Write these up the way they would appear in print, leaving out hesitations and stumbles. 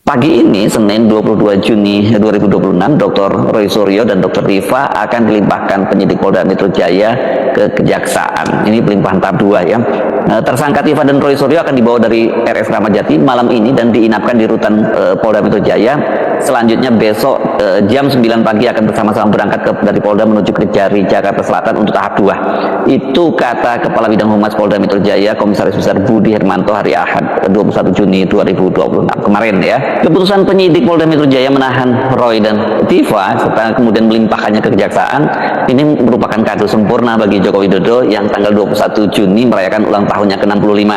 Pagi ini, Senin 22 Juni 2026, Dr. Roy Suryo dan Dr. Diva akan dilimpahkan penyidik Polda Metro Jaya ke Kejaksaan. Ini pelimpahan tahap 2 ya. Tersangka Diva dan Roy Suryo akan dibawa dari RS Kramat Jati malam ini dan diinapkan di rutan Polda Metro Jaya. Selanjutnya besok jam 9 pagi akan bersama-sama berangkat dari Polda menuju ke Jari, Jakarta Selatan untuk tahap 2. Itu kata Kepala Bidang Humas Polda Metro Jaya, Komisaris Besar Budi Hermanto hari Ahad 21 Juni 2026 kemarin ya. Keputusan penyidik Polda Metro Jaya menahan Roy dan Diva serta kemudian melimpahkannya ke Kejaksaan ini merupakan kado sempurna bagi Joko Widodo yang tanggal 21 Juni merayakan ulang tahunnya ke-65.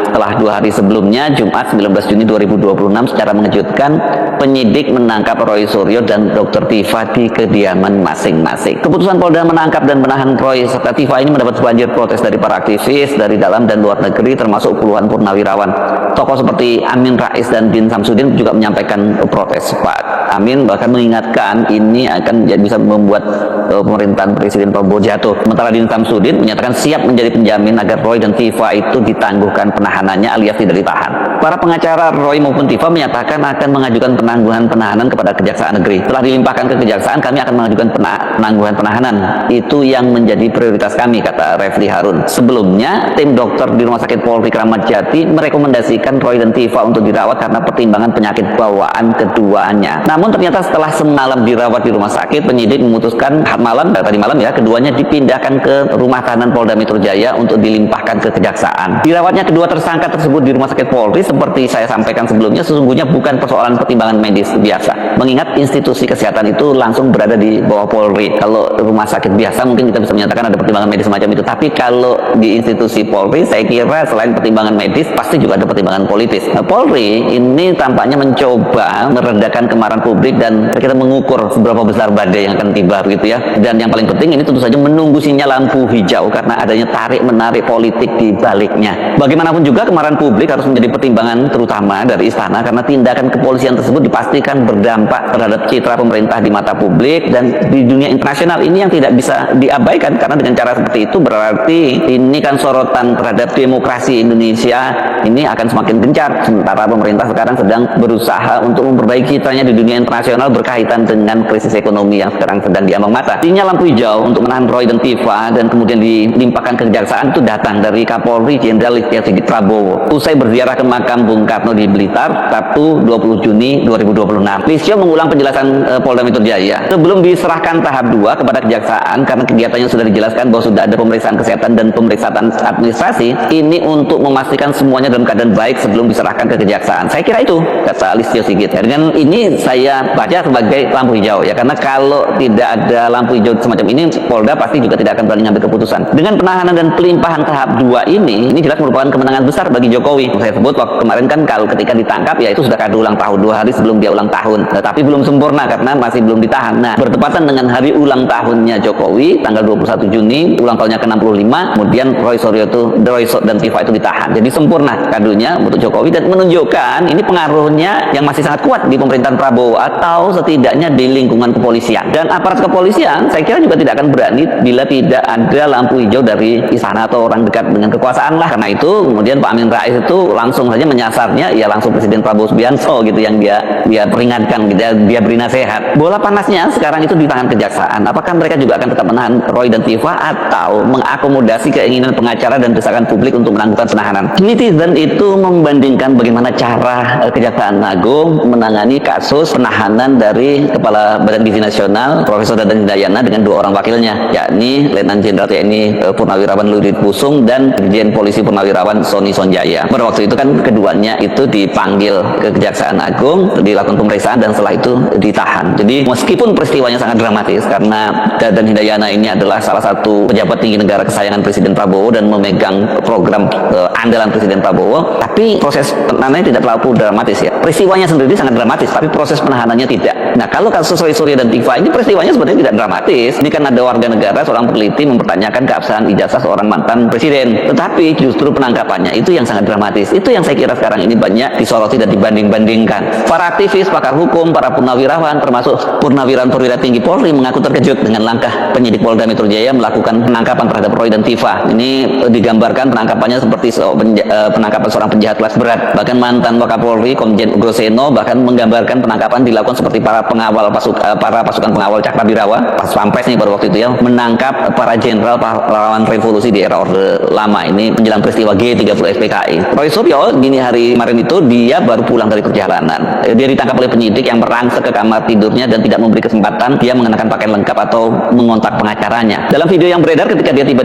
Setelah 2 hari sebelumnya, Jumat 19 Juni 2026, secara mengejutkan penyidik menangkap Roy Suryo dan Dr. Diva di kediaman masing-masing. Keputusan Polda menangkap dan menahan Roy serta Diva ini mendapat banjir protes dari para aktivis dari dalam dan luar negeri, termasuk puluhan purnawirawan. Tokoh seperti Amin Rais dan Din Samsudin juga menyampaikan protes. Pak Amin bahkan mengingatkan ini akan bisa membuat pemerintahan Presiden Prabowo jatuh. Sementara Din Samsudin menyatakan siap menjadi penjamin agar Roy dan Diva itu ditangguhkan penahanannya alias tidak ditahan. Para pengacara Roy maupun Diva menyatakan akan mengajukan penangguhan penahanan kepada Kejaksaan Negeri. Setelah dilimpahkan ke Kejaksaan, kami akan mengajukan penangguhan penahanan. Itu yang menjadi prioritas kami, kata Refli Harun. Sebelumnya, tim dokter di Rumah Sakit Polri Kramat Jati merekomendasikan Roy dan Diva untuk dirawat karena pertimbangan penyakit bawaan keduanya. Namun ternyata setelah semalam dirawat di rumah sakit, penyidik memutuskan tadi malam ya, keduanya dipindahkan ke rumah tahanan Polda Metro Jaya untuk dilimpahkan ke Kejaksaan. Dirawatnya kedua tersangka tersebut di Rumah Sakit Polri, seperti saya sampaikan sebelumnya, sesungguhnya bukan persoalan pertimbangan medis biasa. Mengingat institusi kesehatan itu langsung berada di bawah Polri. Kalau rumah sakit biasa mungkin kita bisa menyatakan ada pertimbangan medis semacam itu. Tapi kalau di institusi Polri, saya kira selain pertimbangan medis, pasti juga ada pertimbangan politis. Polri ini tampaknya mencoba meredakan kemarahan publik dan kita mengukur seberapa besar badai yang akan tiba begitu ya. Dan yang paling penting ini tentu saja menunggu sinyal lampu hijau karena adanya tarik-menarik politik di baliknya. Bagaimanapun juga kemarahan publik harus menjadi pertimbangan terutama dari istana karena tindakan kepolisian tersebut dipastikan berdampak terhadap citra pemerintah di mata publik dan di dunia internasional. Ini yang tidak bisa diabaikan karena dengan cara seperti itu berarti ini kan sorotan terhadap demokrasi Indonesia ini akan semakin gencar. Sementara pemerintah sekarang sedang berusaha untuk memperbaiki citranya di dunia internasional berkaitan dengan krisis ekonomi yang sekarang sedang diambang mata. Sinyal lampu hijau untuk menahan Roy dan Diva dan kemudian dilimpahkan ke Kejaksaan itu datang dari Kapolri Jenderal Listio Sigit Prabowo usai berziarah ke makam Bung Karno di Blitar Sabtu 20 Juni 2026. Listio mengulang penjelasan Polda Metro Jaya sebelum diserahkan tahap 2 kepada Kejaksaan karena kegiatannya sudah dijelaskan bahwa sudah ada pemeriksaan kesehatan dan pemeriksaan administrasi. Ini untuk memastikan semuanya dalam keadaan baik sebelum diserahkan ke Kejaksaan. Saya kira itu, kata Listio Sigit. Dengan ini saya baca sebagai lampu hijau ya, karena kalau tidak ada lampu hijau semacam ini, Polda pasti juga tidak akan berani ngambil keputusan. Dengan penahanan dan pelimpahan tahap 2 ini jelas merupakan kemenangan besar bagi Jokowi. Saya sebut waktu kemarin kan kalau ketika ditangkap ya itu sudah kado ulang tahun 2 hari sebelum dia ulang tahun. Tetapi belum sempurna karena masih belum ditahan. Nah, bertepatan dengan hari ulang tahunnya Jokowi tanggal 21 Juni, ulang tahunnya ke-65, kemudian Roy dan Diva itu ditahan. Jadi sempurna kadonya untuk Jokowi dan menunjukkan ini pengaruhnya yang masih sangat kuat di pemerintahan Prabowo atau setidaknya di lingkungan kepolisian. Dan aparat kepolisian saya kira juga tidak akan berani bila tidak ada lampu hijau dari istana atau orang dekat dengan kekuasaan lah. Karena itu kemudian Pak Amin Rais itu langsung saja menyasarnya ya langsung Presiden Prabowo Subianto gitu yang dia peringatkan gitu, dia beri nasihat. Bola panasnya sekarang itu di tangan Kejaksaan. Apakah mereka juga akan tetap menahan Roy dan Diva atau mengakomodasi keinginan pengacara dan desakan publik untuk menangguhkan penahanan? Netizen itu membandingkan bagaimana cara Kejaksaan Agung menangani kasus penahanan dari Kepala Badan Gizi Nasional Profesor Dadan Hidayana dengan 2 orang wakilnya, yakni Letnan Jenderal TNI Purnawirawan Luhut Pusung dan Dirjen Polisi Purnawirawan Sony Sonjaya. Pada waktu itu kan keduanya itu dipanggil ke Kejaksaan Agung, dilakukan pemeriksaan dan setelah itu ditahan. Jadi meskipun peristiwanya sangat dramatis karena Dadan Hidayana ini adalah salah satu pejabat tinggi negara kesayangan Presiden Prabowo dan memegang program andalan Presiden Prabowo, tapi proses penanganannya tidak terlalu dramatis ya. Peristiwanya sendiri sangat dramatis, tapi proses penanganannya penahanannya tidak. Nah, kalau kasus Roy Suryo dan Tifa ini peristiwanya sebenarnya tidak dramatis. Ini kan ada warga negara, seorang peneliti mempertanyakan keabsahan ijazah seorang mantan presiden. Tetapi justru penangkapannya itu yang sangat dramatis. Itu yang saya kira sekarang ini banyak disoroti dan dibanding-bandingkan. Para aktivis, pakar hukum, para purnawirawan, termasuk purnawirawan perwira tinggi Polri mengaku terkejut dengan langkah penyidik Polda Metro Jaya melakukan penangkapan terhadap Roy dan Tifa. Ini digambarkan penangkapannya seperti penangkapan seorang penjahat kelas berat. Bahkan mantan Wakapolri Komjen Ugroseno bahkan menggambarkan penangkapan dilakukan seperti para pasukan pengawal Cakrabirawa, pas Pampres nih pada waktu itu ya, menangkap para jenderal pahlawan revolusi di era Orde Lama ini menjelang peristiwa G30 SPKI. Roy Suryo dini hari kemarin itu dia baru pulang dari perjalanan. Dia ditangkap oleh penyidik yang merangsek ke kamar tidurnya dan tidak memberi kesempatan dia mengenakan pakaian lengkap atau mengontak pengacaranya. Dalam video yang beredar ketika dia tiba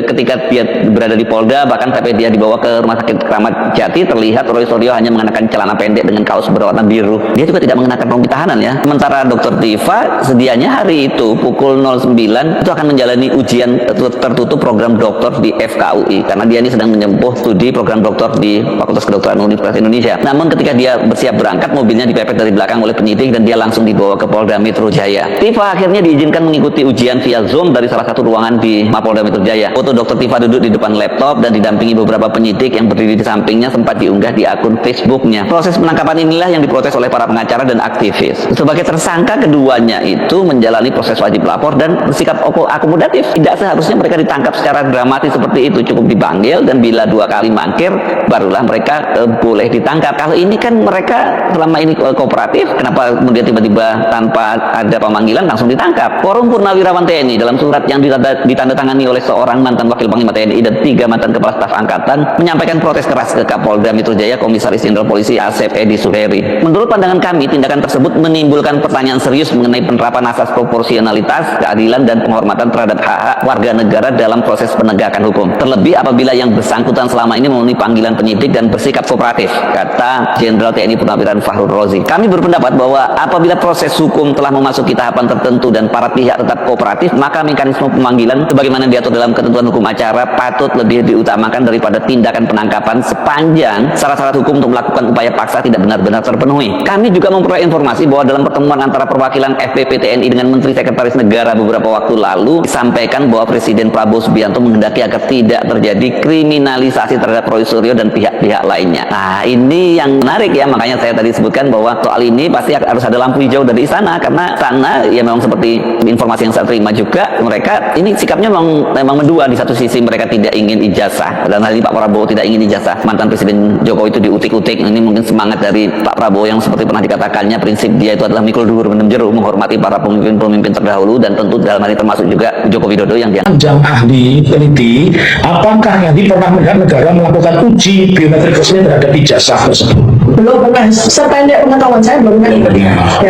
ketika dia berada di Polda, bahkan sampai dia dibawa ke Rumah Sakit Kramat Jati, terlihat Roy Suryo hanya mengenakan celana pendek dengan kaos berwarna biru. Dia juga tidak mengenakan rompi tahanan ya. Sementara Dr. Tifa sedianya hari itu pukul 09 itu akan menjalani ujian tertutup program doktor di FKUI karena dia ini sedang menempuh studi program doktor di Fakultas Kedokteran Universitas Indonesia. Namun ketika dia bersiap berangkat, mobilnya dipepet dari belakang oleh penyidik dan dia langsung dibawa ke Polda Metro Jaya. Tifa akhirnya diizinkan mengikuti ujian via Zoom dari salah satu ruangan di Mapolda Metro Jaya. Foto Dr. Tifa duduk di depan laptop dan didampingi beberapa penyidik yang berdiri di sampingnya sempat diunggah di akun Facebooknya. Proses penangkapan inilah yang diprotes oleh para pengacara dan aktivis. Sebagai tersangka, keduanya itu menjalani proses wajib lapor dan bersikap akomodatif. Tidak seharusnya mereka ditangkap secara dramatis seperti itu, cukup dipanggil dan bila 2 kali mangkir barulah mereka boleh ditangkap. Kalau ini kan mereka selama ini kooperatif, kenapa kemudian tiba-tiba tanpa ada pemanggilan langsung ditangkap? Forum Purnawirawan TNI dalam surat yang ditandatangani oleh seorang mantan Wakil Panglima TNI dan 3 mantan Kepala Staf Angkatan menyampaikan protes keras ke Kapolda Metro Jaya Komisaris Jenderal Polisi Asep Edi Suheri. Menurut pandangan kami, tindakan tersebut menimbulkan pertanyaan serius mengenai penerapan asas proporsionalitas, keadilan dan penghormatan terhadap hak-hak warga negara dalam proses penegakan hukum. Terlebih apabila yang bersangkutan selama ini memenuhi panggilan penyidik dan bersikap kooperatif, kata Jenderal TNI Purnawirawan Fahrul Rozi. Kami berpendapat bahwa apabila proses hukum telah memasuki tahapan tertentu dan para pihak tetap kooperatif, maka mekanisme pemanggilan sebagaimana diatur dalam ketentuan hukum acara patut lebih diutamakan daripada tindakan penangkapan sepanjang syarat-syarat hukum untuk melakukan upaya paksa tidak benar-benar terpenuhi. Kami juga memperoleh informasi bahwa dalam pertemuan antara perwakilan FPP TNI dengan Menteri Sekretaris Negara beberapa waktu lalu disampaikan bahwa Presiden Prabowo Subianto menghendaki agar tidak terjadi kriminalisasi terhadap Roy Suryo dan pihak-pihak lainnya. Nah, ini yang menarik ya, makanya saya tadi sebutkan bahwa soal ini pasti harus ada lampu hijau dari istana, karena sana ya memang seperti informasi yang saya terima juga, mereka ini sikapnya memang mendua. Di satu sisi mereka tidak ingin ijazah, dan hal ini Pak Prabowo tidak ingin ijazah mantan Presiden Jokowi itu diutik-utik. Ini mungkin semangat dari Pak Prabowo yang seperti pernah dikatakannya, prinsip dia itu adalah mikul duhur menem jeru, menghormati para pemimpin-pemimpin terdahulu, dan tentu dalam hal ini termasuk juga Joko Widodo yang dia Jam ahli peneliti, apakah nanti pernah melihat negara melakukan uji biometrik resmi terhadap ijazah tersebut? Belum pernah, sependek pengetahuan saya belum pernah.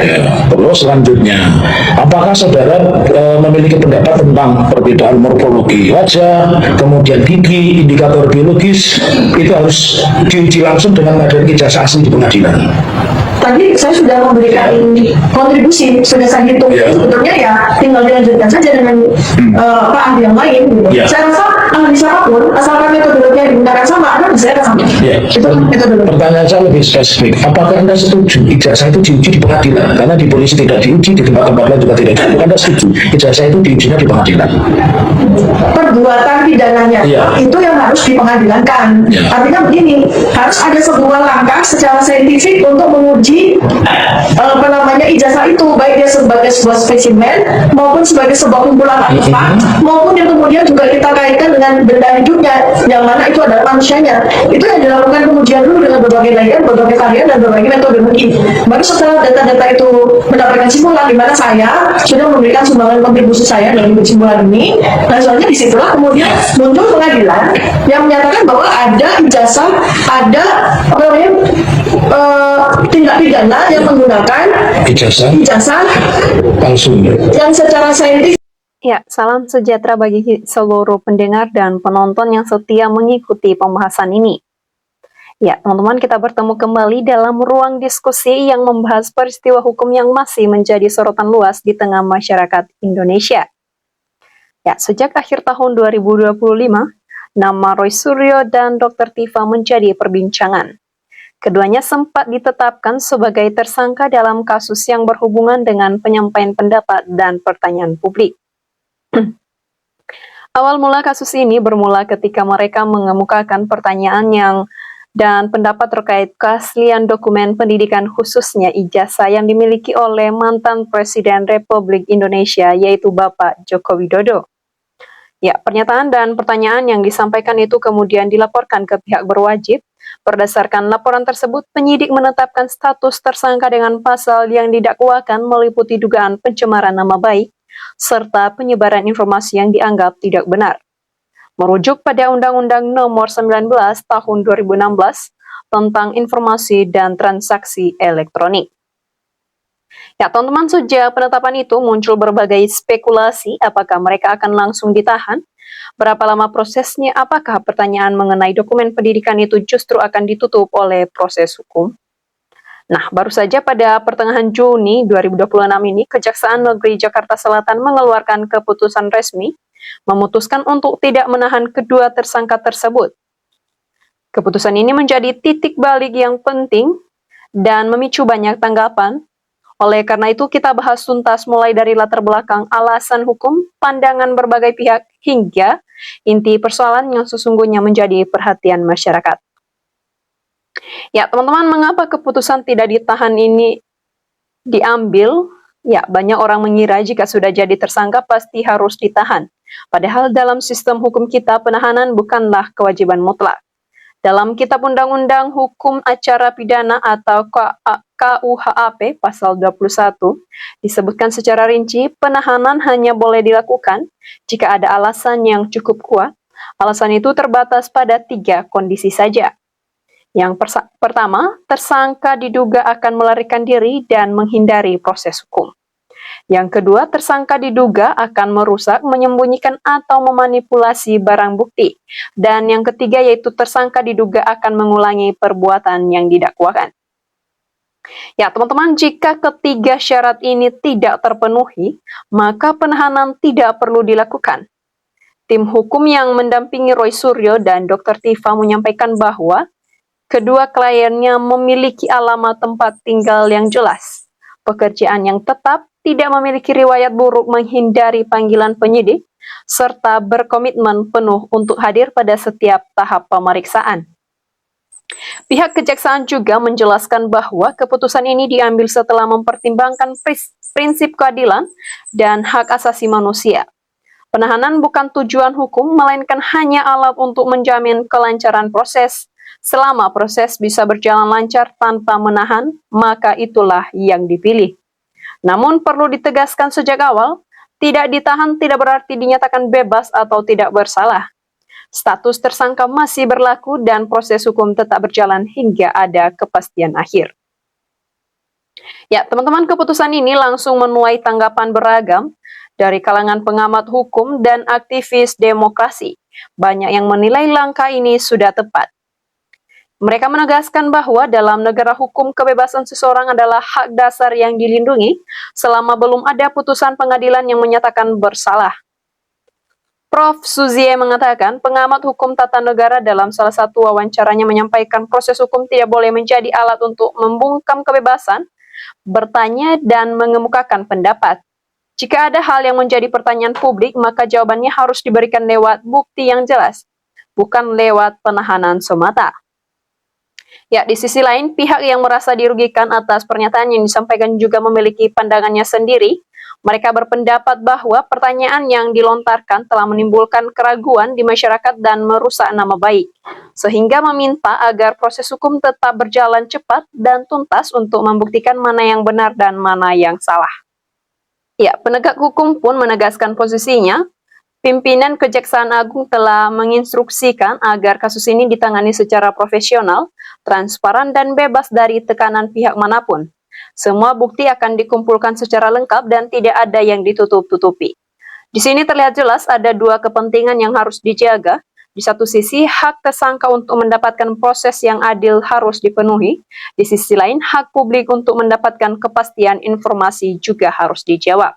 Terus selanjutnya, apakah saudara memiliki pendapat tentang perbedaan morfologi wajah, kemudian gigi, indikator biologis, itu harus diuji langsung dengan menghadapi ijazah asli di pengadilan? Tadi saya sudah memberikan kontribusi, sudah saya hitung. Sebetulnya ya tinggal dilanjutkan saja dengan ahli yang lain. Gitu. Saya rasa ahli siapapun, asalkan metodologi yang digunakan sama, ada bisa sama. Itu dulu. Pertanyaan saya lebih spesifik. Apakah Anda setuju ijazah itu diuji di pengadilan? Karena di polisi tidak diuji, di tempat-tempat lain juga tidak diuji. Anda setuju ijazah itu diujinya di pengadilan? Perbuatan pidananya itu yang harus dipengadilankan. Artinya begini, harus ada sebuah langkah secara saintifik untuk menguji ijazah itu, baik dia sebagai sebuah spesimen maupun sebagai sebuah kumpulan artefak, maupun yang kemudian juga kita kaitkan dengan benda hidupnya, yang mana itu adalah manusianya. Itu yang dilakukan pengujian dulu dengan berbagai layer, berbagai varian dan berbagai metodologi. Baru setelah data-data itu mendapatkan kesimpulan, di mana saya sudah memberikan sumbangan kontribusi saya dalam kesimpulan ini, dan soalnya disitulah kemudian muncul pengadilan yang menyatakan bahwa ada ijazah, ada tindak pidana yang menggunakan ijazah palsu yang secara saintifik. Ya, salam sejahtera bagi seluruh pendengar dan penonton yang setia mengikuti pembahasan ini. Ya, teman-teman, kita bertemu kembali dalam ruang diskusi yang membahas peristiwa hukum yang masih menjadi sorotan luas di tengah masyarakat Indonesia. Ya, sejak akhir tahun 2025, nama Roy Suryo dan Dr. Tifa menjadi perbincangan. Keduanya sempat ditetapkan sebagai tersangka dalam kasus yang berhubungan dengan penyampaian pendapat dan pertanyaan publik. Awal mula kasus ini bermula ketika mereka mengemukakan pertanyaan dan pendapat terkait keaslian dokumen pendidikan khususnya ijazah yang dimiliki oleh mantan Presiden Republik Indonesia yaitu Bapak Joko Widodo. Ya, pernyataan dan pertanyaan yang disampaikan itu kemudian dilaporkan ke pihak berwajib. Berdasarkan laporan tersebut, penyidik menetapkan status tersangka dengan pasal yang didakwakan meliputi dugaan pencemaran nama baik serta penyebaran informasi yang dianggap tidak benar. Merujuk pada Undang-Undang Nomor 19 Tahun 2016 tentang Informasi dan Transaksi Elektronik. Ya, teman-teman, sejak penetapan itu muncul berbagai spekulasi apakah mereka akan langsung ditahan, berapa lama prosesnya, apakah pertanyaan mengenai dokumen pendidikan itu justru akan ditutup oleh proses hukum. Nah, baru saja pada pertengahan Juni 2026 ini, Kejaksaan Negeri Jakarta Selatan mengeluarkan keputusan resmi memutuskan untuk tidak menahan kedua tersangka tersebut. Keputusan ini menjadi titik balik yang penting dan memicu banyak tanggapan. Oleh karena itu, kita bahas tuntas mulai dari latar belakang alasan hukum, pandangan berbagai pihak, hingga inti persoalan yang sesungguhnya menjadi perhatian masyarakat. Ya, teman-teman, mengapa keputusan tidak ditahan ini diambil? Ya, banyak orang mengira jika sudah jadi tersangka pasti harus ditahan. Padahal dalam sistem hukum kita, penahanan bukanlah kewajiban mutlak. Dalam Kitab Undang-Undang Hukum Acara Pidana atau KUHAP pasal 21 disebutkan secara rinci penahanan hanya boleh dilakukan jika ada alasan yang cukup kuat. Alasan itu terbatas pada 3 kondisi saja. Yang pertama, tersangka diduga akan melarikan diri dan menghindari proses hukum. Yang kedua, tersangka diduga akan merusak, menyembunyikan, atau memanipulasi barang bukti. Dan yang ketiga yaitu tersangka diduga akan mengulangi perbuatan yang didakwakan. Ya, teman-teman, jika ketiga syarat ini tidak terpenuhi, maka penahanan tidak perlu dilakukan. Tim hukum yang mendampingi Roy Suryo dan Dr. Tifa menyampaikan bahwa kedua kliennya memiliki alamat tempat tinggal yang jelas, pekerjaan yang tetap, tidak memiliki riwayat buruk, menghindari panggilan penyidik, serta berkomitmen penuh untuk hadir pada setiap tahap pemeriksaan. Pihak kejaksaan juga menjelaskan bahwa keputusan ini diambil setelah mempertimbangkan prinsip keadilan dan hak asasi manusia. Penahanan bukan tujuan hukum, melainkan hanya alat untuk menjamin kelancaran proses. Selama proses bisa berjalan lancar tanpa menahan, maka itulah yang dipilih. Namun perlu ditegaskan sejak awal, tidak ditahan tidak berarti dinyatakan bebas atau tidak bersalah. Status tersangka masih berlaku dan proses hukum tetap berjalan hingga ada kepastian akhir. Ya, teman-teman, keputusan ini langsung menuai tanggapan beragam dari kalangan pengamat hukum dan aktivis demokrasi. Banyak yang menilai langkah ini sudah tepat. Mereka menegaskan bahwa dalam negara hukum, kebebasan seseorang adalah hak dasar yang dilindungi selama belum ada putusan pengadilan yang menyatakan bersalah. Prof. Suzie mengatakan, pengamat hukum tata negara dalam salah satu wawancaranya menyampaikan proses hukum tidak boleh menjadi alat untuk membungkam kebebasan, bertanya dan mengemukakan pendapat. Jika ada hal yang menjadi pertanyaan publik, maka jawabannya harus diberikan lewat bukti yang jelas, bukan lewat penahanan semata. Ya, di sisi lain, pihak yang merasa dirugikan atas pernyataan yang disampaikan juga memiliki pandangannya sendiri. Mereka berpendapat bahwa pertanyaan yang dilontarkan telah menimbulkan keraguan di masyarakat dan merusak nama baik, sehingga meminta agar proses hukum tetap berjalan cepat dan tuntas untuk membuktikan mana yang benar dan mana yang salah. Ya, penegak hukum pun menegaskan posisinya. Pimpinan Kejaksaan Agung telah menginstruksikan agar kasus ini ditangani secara profesional, transparan, dan bebas dari tekanan pihak manapun. Semua bukti akan dikumpulkan secara lengkap dan tidak ada yang ditutup-tutupi. Di sini terlihat jelas ada dua kepentingan yang harus dijaga. Di satu sisi, hak tersangka untuk mendapatkan proses yang adil harus dipenuhi. Di sisi lain, hak publik untuk mendapatkan kepastian informasi juga harus dijawab.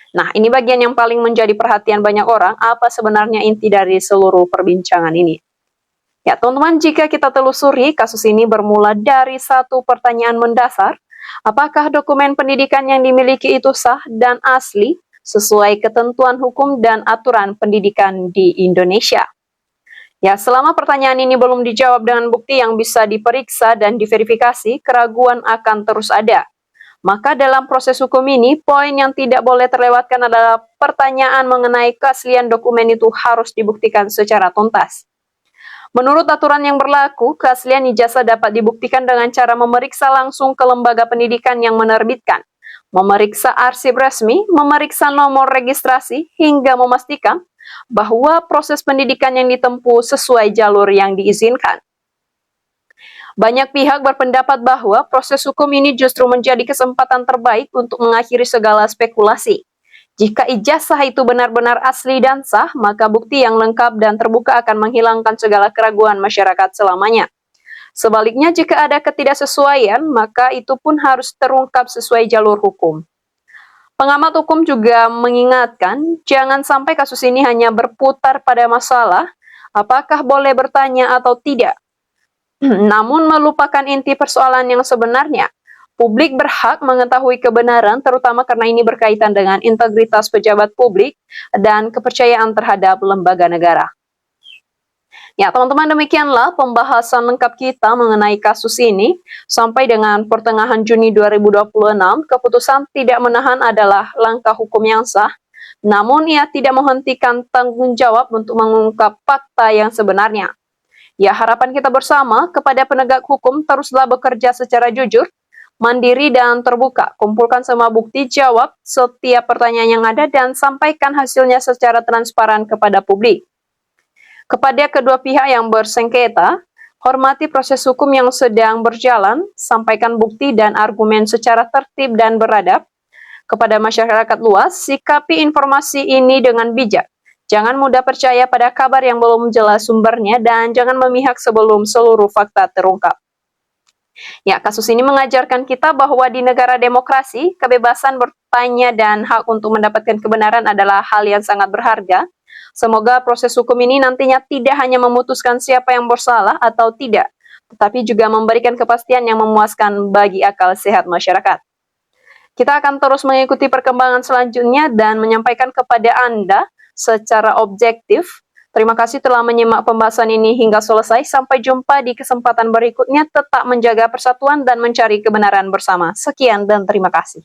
Nah, ini bagian yang paling menjadi perhatian banyak orang, apa sebenarnya inti dari seluruh perbincangan ini. Ya, teman-teman, jika kita telusuri, kasus ini bermula dari satu pertanyaan mendasar, apakah dokumen pendidikan yang dimiliki itu sah dan asli sesuai ketentuan hukum dan aturan pendidikan di Indonesia? Ya, selama pertanyaan ini belum dijawab dengan bukti yang bisa diperiksa dan diverifikasi, keraguan akan terus ada. Maka dalam proses hukum ini, poin yang tidak boleh terlewatkan adalah pertanyaan mengenai keaslian dokumen itu harus dibuktikan secara tuntas. Menurut aturan yang berlaku, keaslian ijazah dapat dibuktikan dengan cara memeriksa langsung ke lembaga pendidikan yang menerbitkan, memeriksa arsip resmi, memeriksa nomor registrasi, hingga memastikan bahwa proses pendidikan yang ditempuh sesuai jalur yang diizinkan. Banyak pihak berpendapat bahwa proses hukum ini justru menjadi kesempatan terbaik untuk mengakhiri segala spekulasi. Jika ijazah itu benar-benar asli dan sah, maka bukti yang lengkap dan terbuka akan menghilangkan segala keraguan masyarakat selamanya. Sebaliknya, jika ada ketidaksesuaian, maka itu pun harus terungkap sesuai jalur hukum. Pengamat hukum juga mengingatkan, jangan sampai kasus ini hanya berputar pada masalah apakah boleh bertanya atau tidak, namun melupakan inti persoalan yang sebenarnya. Publik berhak mengetahui kebenaran, terutama karena ini berkaitan dengan integritas pejabat publik dan kepercayaan terhadap lembaga negara. Ya, teman-teman, demikianlah pembahasan lengkap kita mengenai kasus ini. Sampai dengan pertengahan Juni 2026, keputusan tidak menahan adalah langkah hukum yang sah, namun ia tidak menghentikan tanggung jawab untuk mengungkap fakta yang sebenarnya. Ya, harapan kita bersama kepada penegak hukum teruslah bekerja secara jujur, mandiri dan terbuka. Kumpulkan semua bukti, jawab setiap pertanyaan yang ada, dan sampaikan hasilnya secara transparan kepada publik. Kepada kedua pihak yang bersengketa, hormati proses hukum yang sedang berjalan, sampaikan bukti dan argumen secara tertib dan beradab. Kepada masyarakat luas, sikapi informasi ini dengan bijak. Jangan mudah percaya pada kabar yang belum jelas sumbernya, dan jangan memihak sebelum seluruh fakta terungkap. Ya, kasus ini mengajarkan kita bahwa di negara demokrasi, kebebasan bertanya dan hak untuk mendapatkan kebenaran adalah hal yang sangat berharga. Semoga proses hukum ini nantinya tidak hanya memutuskan siapa yang bersalah atau tidak, tetapi juga memberikan kepastian yang memuaskan bagi akal sehat masyarakat. Kita akan terus mengikuti perkembangan selanjutnya dan menyampaikan kepada Anda secara objektif. Terima kasih telah menyimak pembahasan ini hingga selesai. Sampai jumpa di kesempatan berikutnya. Tetap menjaga persatuan dan mencari kebenaran bersama. Sekian dan terima kasih.